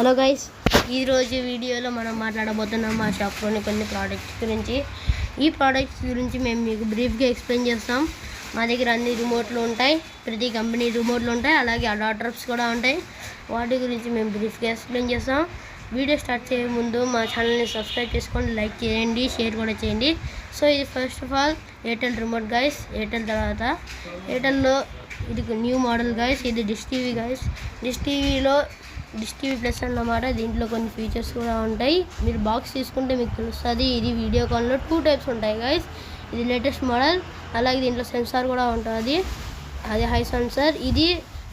Hello guys, ఈరోజు వీడియోలో మనం మాట్లాడబోతున్నాం మా షాప్లోని కొన్ని ప్రోడక్ట్స్ గురించి. ఈ ప్రోడక్ట్స్ గురించి మేము మీకు బ్రీఫ్గా ఎక్స్ప్లెయిన్ చేస్తాం. మా దగ్గర అన్ని రిమోట్లు ఉంటాయి, ప్రతి కంపెనీ రిమోట్లు ఉంటాయి, అలాగే అడాప్టర్స్ కూడా ఉంటాయి. వాటి గురించి మేము బ్రీఫ్గా ఎక్స్ప్లెయిన్ చేస్తాం. వీడియో స్టార్ట్ చేయే ముందు మా ఛానల్ని సబ్స్క్రైబ్ చేసుకోండి, లైక్ చేయండి, షేర్ కూడా చేయండి. సో ఇది first of all Airtel remote guys. Airtel తర్వాత ఎయిర్టెల్లో ఇది న్యూ మోడల్ గైస్. ఇది dish TV guys. Dish TV plus అన్నమాట. దీంట్లో కొన్ని ఫీచర్స్ కూడా ఉంటాయి. మీరు బాక్స్ తీసుకుంటే మీకు తెలుస్తుంది. ఇది వీడియో కాల్లో 2 టైప్స్ ఉంటాయి గైస్. ఇది లేటెస్ట్ మోడల్, అలాగే దీంట్లో సెన్సార్ కూడా ఉంటుంది, అది హై సెన్సార్. ఇది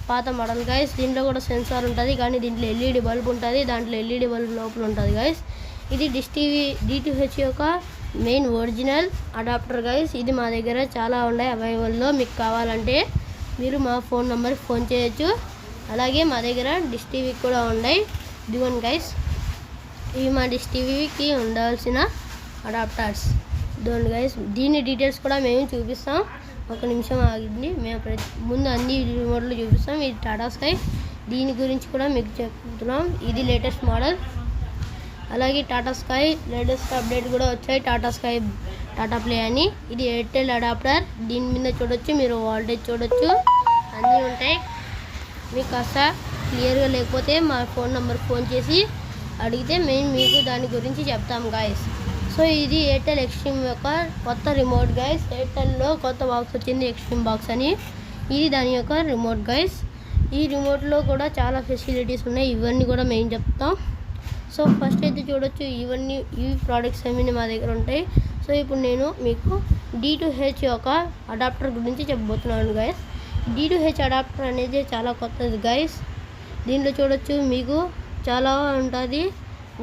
పాత మోడల్ గైస్. దీంట్లో కూడా సెన్సార్ ఉంటుంది, కానీ దీంట్లో ఎల్ఈడి బల్బ్ ఉంటుంది, దాంట్లో ఎల్ఈడి బల్బ్ లోపల ఉంటుంది గైస్. ఇది డిష్ టీవీ DTH యొక్క మెయిన్ ఒరిజినల్ అడాప్టర్ గైస్. ఇది మా దగ్గర చాలా ఉన్నాయి అవైలబుల్లో. మీకు కావాలంటే మీరు మా ఫోన్ నెంబర్కి ఫోన్ చేయొచ్చు. అలాగే మా దగ్గర డిష్ టీవీ కూడా ఉన్నాయి. ఇదిగోండి గైస్, ఇవి మా డిష్ టీవీకి ఉండాల్సిన అడాప్టర్స్. ఇదిగోండి గైస్, దీని డీటెయిల్స్ కూడా మేము చూపిస్తాం. ఒక నిమిషం ఆగింది, మేము ముందు అన్ని రిమోట్లు చూపిస్తాం. ఇది టాటా స్కై, దీని గురించి కూడా మీకు చెప్తున్నాం. ఇది లేటెస్ట్ మోడల్. అలాగే టాటా స్కై లేటెస్ట్ అప్డేట్ కూడా వచ్చాయి, టాటా స్కై టాటా ప్లే అని. ఇది ఎయిర్టెల్ అడాప్టర్. దీని మీద చూడొచ్చు, మీరు వోల్టేజ్ చూడొచ్చు, అన్నీ ఉంటాయి. మీకు కాస్త క్లియర్గా లేకపోతే మా ఫోన్ నెంబర్కి ఫోన్ చేసి అడిగితే మేము మీకు దాని గురించి చెప్తాం గాయస్. సో ఇది ఎయిర్టెల్ ఎక్స్ట్రీమ్ యొక్క కొత్త రిమోట్ గైస్. ఎయిర్టెల్లో కొత్త బాక్స్ వచ్చింది, ఎక్స్ట్రీమ్ బాక్స్ అని. ఇది దాని యొక్క రిమోట్ గైస్. ఈ రిమోట్లో కూడా చాలా ఫెసిలిటీస్ ఉన్నాయి, ఇవన్నీ కూడా మేము చెప్తాం. సో ఫస్ట్ అయితే చూడొచ్చు, ఈ ప్రోడక్ట్స్ అన్నీ మా దగ్గర ఉంటాయి. సో ఇప్పుడు నేను మీకు D2H యొక్క అడాప్టర్ గురించి చెప్పబోతున్నాను గైస్. D2H అడాప్టర్ అనేది చాలా కొత్తది గైస్. దీంట్లో చూడొచ్చు, మీకు చాలా ఉంటుంది.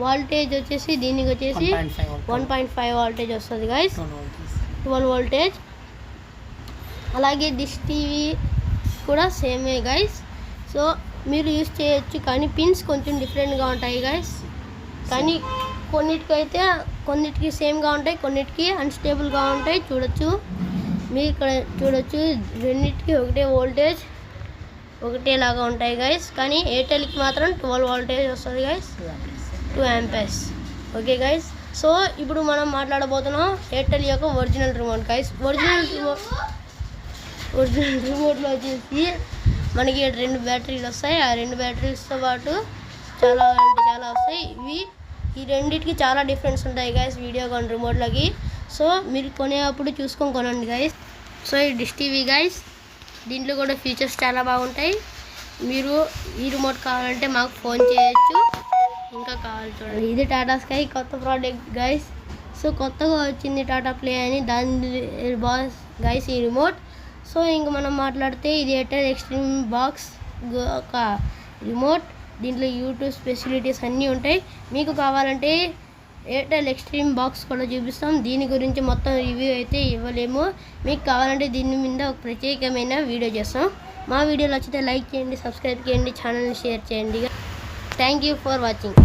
వాల్టేజ్ వచ్చేసి దీనికి వచ్చేసి 1.5 వాల్టేజ్ వస్తుంది గైస్, 12 వోల్టేజ్. అలాగే డిష్ టీవీ కూడా సేమే గైస్. సో మీరు యూస్ చేయొచ్చు, కానీ పిన్స్ కొంచెం డిఫరెంట్గా ఉంటాయి గైస్. కానీ కొన్నిటికి సేమ్గా ఉంటాయి, కొన్నిటికి అన్స్టేబుల్గా ఉంటాయి. చూడొచ్చు, మీరు ఇక్కడ చూడొచ్చు, రెండింటికి ఒకటే వోల్టేజ్, ఒకటేలాగా ఉంటాయి గైస్. కానీ ఎయిర్టెల్కి మాత్రం 12 వోల్టేజ్ వస్తుంది guys, 2 amperes. Okay guys, so ఇప్పుడు మనం మాట్లాడబోతున్నాం ఎయిర్టెల్ యొక్క ఒరిజినల్ రిమోట్ గైస్. ఒరిజినల్ రిమోట్లో వచ్చేసి మనకి 2 బ్యాటరీలు వస్తాయి. ఆ 2 బ్యాటరీలతో పాటు చాలా అంటే చాలా వస్తాయి. ఈ రెండింటికి చాలా డిఫరెన్స్ ఉంటాయి గైస్ వీడియోకాన్ రిమోట్లకి. సో మీరు కొనేటప్పుడు చూసుకొని కొనండి గైస్. సో ఈ డిష్ టీవీ గైస్, దీంట్లో కూడా ఫీచర్స్ చాలా బాగుంటాయి. మీరు ఈ రిమోట్ కావాలంటే మాకు ఫోన్ చేయొచ్చు. ఇంకా కావాలి చూడండి, ఇది టాటా స్కై కొత్త ప్రోడక్ట్ గైస్. సో కొత్తగా వచ్చింది టాటా ప్లే అని, దాని బాస్ గైస్ ఈ రిమోట్. సో ఇంక మనం మాట్లాడితే ఇది ఎయిర్టెల్ ఎక్స్ట్రీమ్ బాక్స్ ఒక రిమోట్. దీంట్లో యూట్యూబ్ ఫెసిలిటీస్ అన్నీ ఉంటాయి. మీకు కావాలంటే ఎయిర్టెల్ ఎక్స్ట్రీమ్ బాక్స్ కూడా చూపిస్తాం. దీని గురించి మొత్తం రివ్యూ అయితే ఇవ్వలేము. మీకు కావాలంటే దీని మీద ఒక ప్రత్యేకమైన వీడియో చేస్తాం. మా వీడియో నచ్చితే లైక్ చేయండి, సబ్స్క్రైబ్ చేయండి, ఛానల్ని షేర్ చేయండి. Thank you for watching.